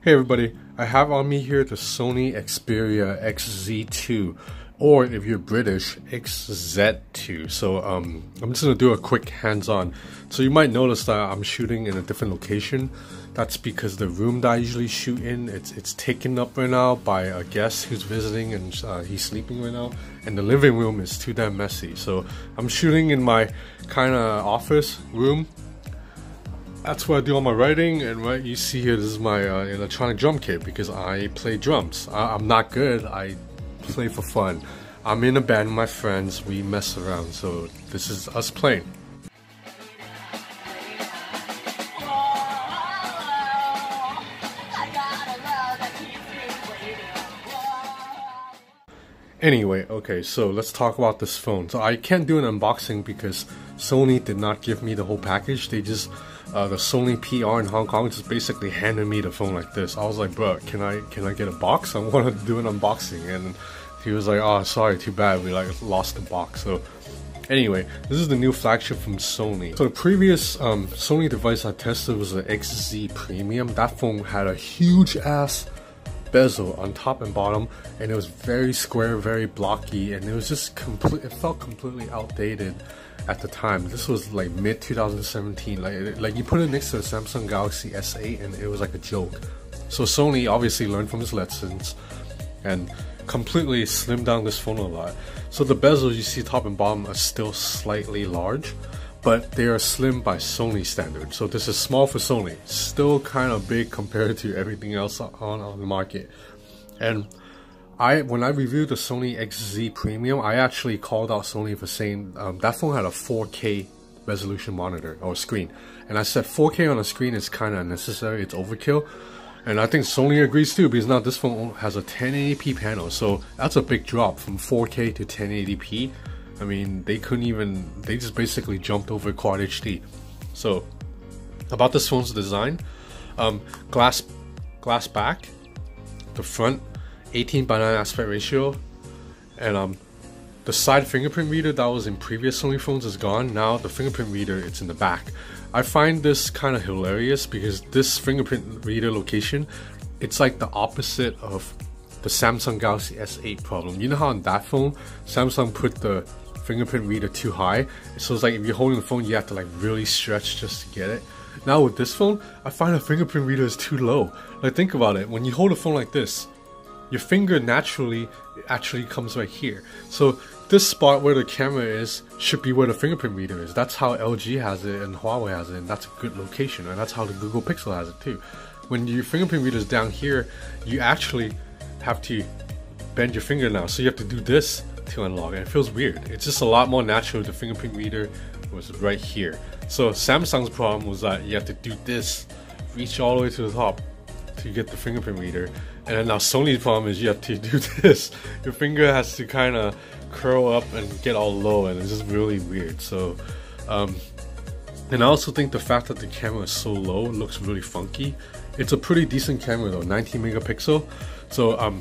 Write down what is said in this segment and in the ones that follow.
Hey everybody, I have on me here the Sony Xperia XZ2, or if you're British, XZ2. So I'm just gonna do a quick hands-on. So you might notice that I'm shooting in a different location. That's because the room that I usually shoot in, it's taken up right now by a guest who's visiting, and he's sleeping right now. And the living room is too damn messy. So I'm shooting in my kind of office room. That's where I do all my writing, and right you see here, this is my electronic drum kit because I play drums. I'm not good, I play for fun. I'm in a band with my friends, we mess around, so this is us playing. Anyway, okay, so let's talk about this phone. So I can't do an unboxing because Sony did not give me the whole package. They just, the Sony PR in Hong Kong just basically handed me the phone like this. I was like, bro, can I get a box? I want to do an unboxing. And he was like, oh, sorry, too bad, we like lost the box. So anyway, this is the new flagship from Sony. So the previous Sony device I tested was the XZ Premium. That phone had a huge ass bezel on top and bottom, and it was very square, very blocky, and it was just it felt completely outdated at the time. This was like mid 2017, like you put it next to the Samsung Galaxy S8 and it was like a joke. So Sony obviously learned from its lessons and completely slimmed down this phone a lot. So the bezels you see top and bottom are still slightly large, but they are slim by Sony standards. So this is small for Sony, still kind of big compared to everything else on the market. And when I reviewed the Sony XZ Premium, I actually called out Sony for saying that phone had a 4K resolution monitor or screen, and I said 4K on a screen is kind of unnecessary, it's overkill. And I think Sony agrees too, because now this phone has a 1080p panel, so that's a big drop from 4K to 1080p. I mean, they just basically jumped over Quad HD. So, about this phone's design, glass back, the front 18:9 aspect ratio, and the side fingerprint reader that was in previous Sony phones is gone. Now the fingerprint reader, it's in the back. I find this kind of hilarious because this fingerprint reader location, it's like the opposite of the Samsung Galaxy S8 problem. You know how on that phone, Samsung put the fingerprint reader too high, so it's like if you're holding the phone you have to like really stretch just to get it. Now with this phone, I find the fingerprint reader is too low. Like think about it, when you hold a phone like this, your finger naturally actually comes right here. So this spot where the camera is should be where the fingerprint reader is. That's how LG has it and Huawei has it, and that's a good location, and that's how the Google Pixel has it too. When your fingerprint reader is down here, you actually have to bend your finger now, so you have to do this to unlock, and it feels weird. It's just a lot more natural if the fingerprint reader was right here. So Samsung's problem was that you have to do this, reach all the way to the top to get the fingerprint reader, and then now Sony's problem is you have to do this. Your finger has to kind of curl up and get all low, and it's just really weird. So and I also think the fact that the camera is so low looks really funky. It's a pretty decent camera though, 19 megapixel. So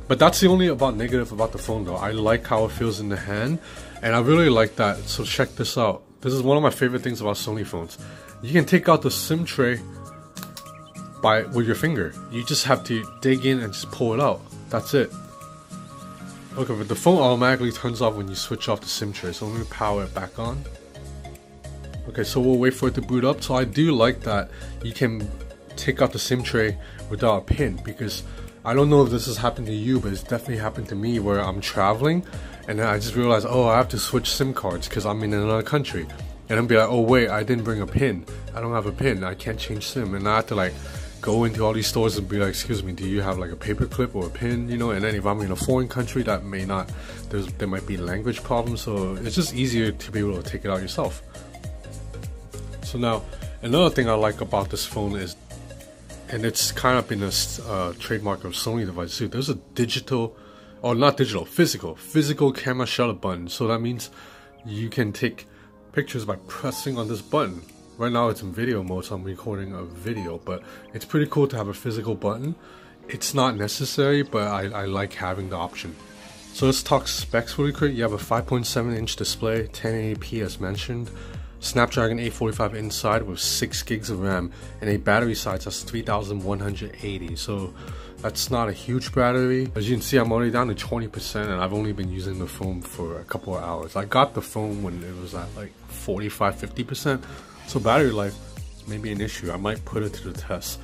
but that's the only negative about the phone though. I like how it feels in the hand, and I really like that. So check this out. This is one of my favorite things about Sony phones. You can take out the SIM tray with your finger. You just have to dig in and just pull it out. That's it. Okay, but the phone automatically turns off when you switch off the SIM tray. So let me power it back on. Okay, so we'll wait for it to boot up. So I do like that you can take out the SIM tray without a pin, because I don't know if this has happened to you, but it's definitely happened to me where I'm traveling and then I just realized, oh, I have to switch SIM cards because I'm in another country, and then be like, oh wait, I didn't bring a pin, I don't have a pin, I can't change SIM, and I have to like go into all these stores and be like, excuse me, do you have like a paper clip or a pin, you know? And then if I'm in a foreign country, that may not, there might be language problems, so it's just easier to be able to take it out yourself. So now another thing I like about this phone is, and it's kind of been a trademark of Sony devices too, there's a digital, or not digital, physical camera shutter button. So that means you can take pictures by pressing on this button. Right now it's in video mode, so I'm recording a video, but it's pretty cool to have a physical button. It's not necessary, but I like having the option. So let's talk specs really quick. You have a 5.7 inch display, 1080p as mentioned. Snapdragon 845 inside with 6 gigs of RAM, and a battery size that's 3180. So that's not a huge battery. As you can see, I'm already down to 20%, and I've only been using the phone for a couple of hours. I got the phone when it was at like 45-50%, so battery life may be an issue. I might put it to the test.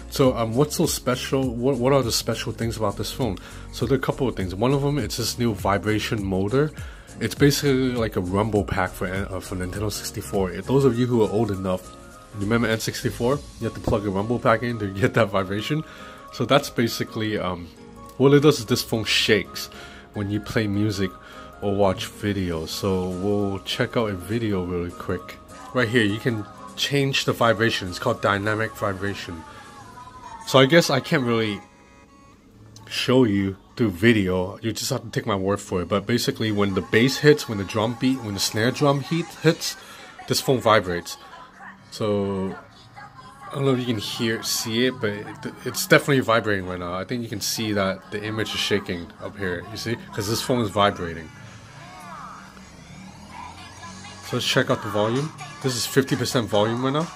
So what's so special? What are the special things about this phone? So there are a couple of things. One of them, it's this new vibration motor. It's basically like a rumble pack for Nintendo 64. If those of you who are old enough, you remember N64? You have to plug a rumble pack in to get that vibration. So that's basically what it does is this phone shakes when you play music or watch videos. So we'll check out a video really quick. Right here, you can change the vibration. It's called dynamic vibration. So I guess I can't really show you through video, you just have to take my word for it. But basically, when the bass hits, when the snare drum hits, this phone vibrates. So I don't know if you can see it, but it's definitely vibrating right now. I think you can see that the image is shaking up here. You see, because this phone is vibrating. So let's check out the volume. This is 50% volume right now.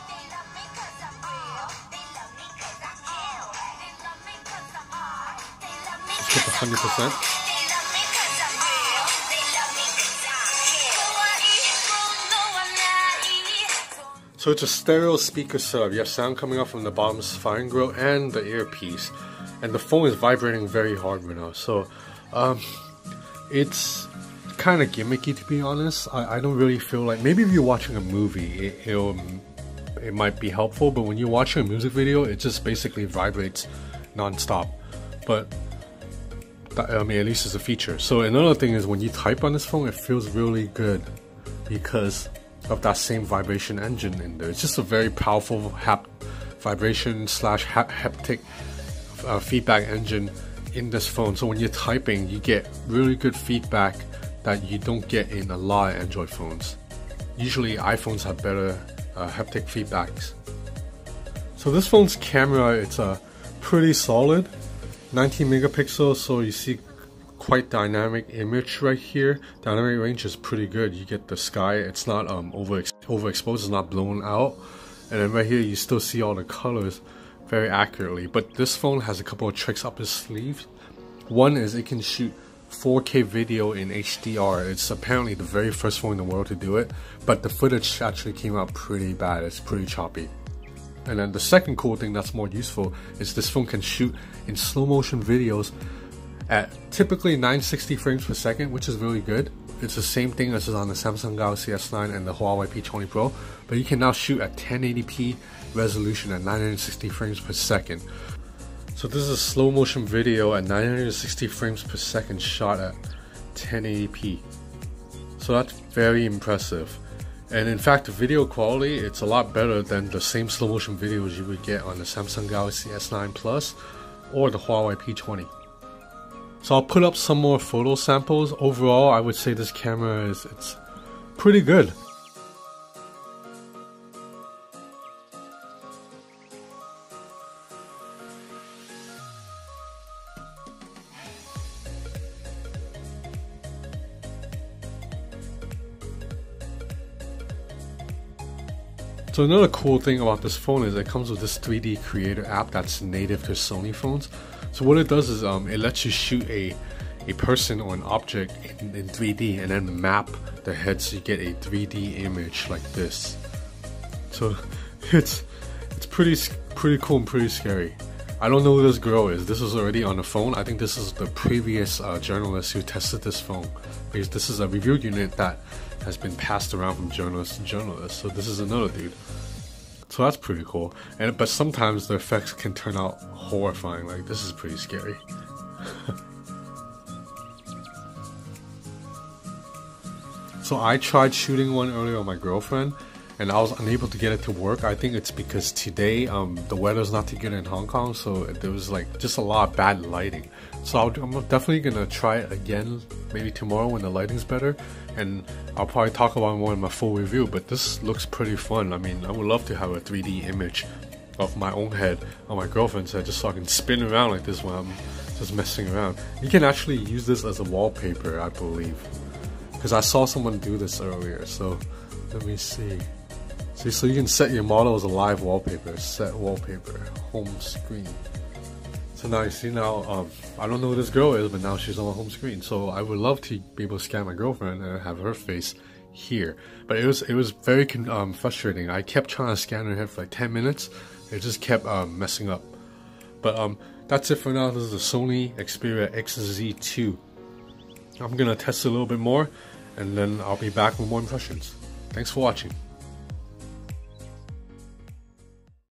Let's get to 100%. So it's a stereo speaker setup. You have sound coming off from the bottom's firing grill and the earpiece, and the phone is vibrating very hard right now. So it's kind of gimmicky, to be honest. I don't really feel like, maybe if you're watching a movie it might be helpful, but when you're watching a music video it just basically vibrates non-stop. But I mean, at least it's a feature. So another thing is, when you type on this phone, it feels really good because of that same vibration engine in there. It's just a very powerful vibration slash haptic feedback engine in this phone. So when you're typing, you get really good feedback that you don't get in a lot of Android phones. Usually iPhones have better haptic feedbacks. So this phone's camera, it's pretty solid, 19 megapixels, so you see quite dynamic image right here. Dynamic range is pretty good. You get the sky, it's not overexposed, it's not blown out. And then right here you still see all the colors very accurately. But this phone has a couple of tricks up its sleeve. One is it can shoot 4K video in HDR. It's apparently the very first phone in the world to do it, but the footage actually came out pretty bad. It's pretty choppy. And then the second cool thing that's more useful is this phone can shoot in slow motion videos at typically 960 frames per second, which is really good. It's the same thing as is on the Samsung Galaxy S9 and the Huawei P20 Pro, but you can now shoot at 1080p resolution at 960 frames per second. So this is a slow motion video at 960 frames per second shot at 1080p. So that's very impressive. And in fact, the video quality, it's a lot better than the same slow motion videos you would get on the Samsung Galaxy S9 Plus or the Huawei P20. So I'll put up some more photo samples. Overall, I would say this camera it's pretty good. So another cool thing about this phone is it comes with this 3D Creator app that's native to Sony phones. So what it does is it lets you shoot a person or an object in 3D and then map the head so you get a 3D image like this. So it's pretty cool and pretty scary. I don't know who this girl is. This is already on the phone. I think this is the previous journalist who tested this phone, because this is a review unit that has been passed around from journalist to journalist. So this is another dude. So that's pretty cool. But sometimes the effects can turn out horrifying. Like, this is pretty scary. So I tried shooting one earlier on my girlfriend, and I was unable to get it to work. I think it's because today the weather's not too good in Hong Kong, so there was like just a lot of bad lighting. So I'm definitely gonna try it again, maybe tomorrow when the lighting's better, and I'll probably talk about it more in my full review. But this looks pretty fun. I mean, I would love to have a 3D image of my own head on my girlfriend's head, just so I can spin around like this when I'm just messing around. You can actually use this as a wallpaper, I believe, because I saw someone do this earlier. So Let me see. See, so you can set your model as a live wallpaper. Set wallpaper, home screen. So now you see now, I don't know who this girl is, but now she's on my home screen. So I would love to be able to scan my girlfriend and have her face here. But it was very frustrating. I kept trying to scan her head for like 10 minutes. It just kept messing up. But that's it for now. This is the Sony Xperia XZ2. I'm gonna test it a little bit more, and then I'll be back with more impressions. Thanks for watching.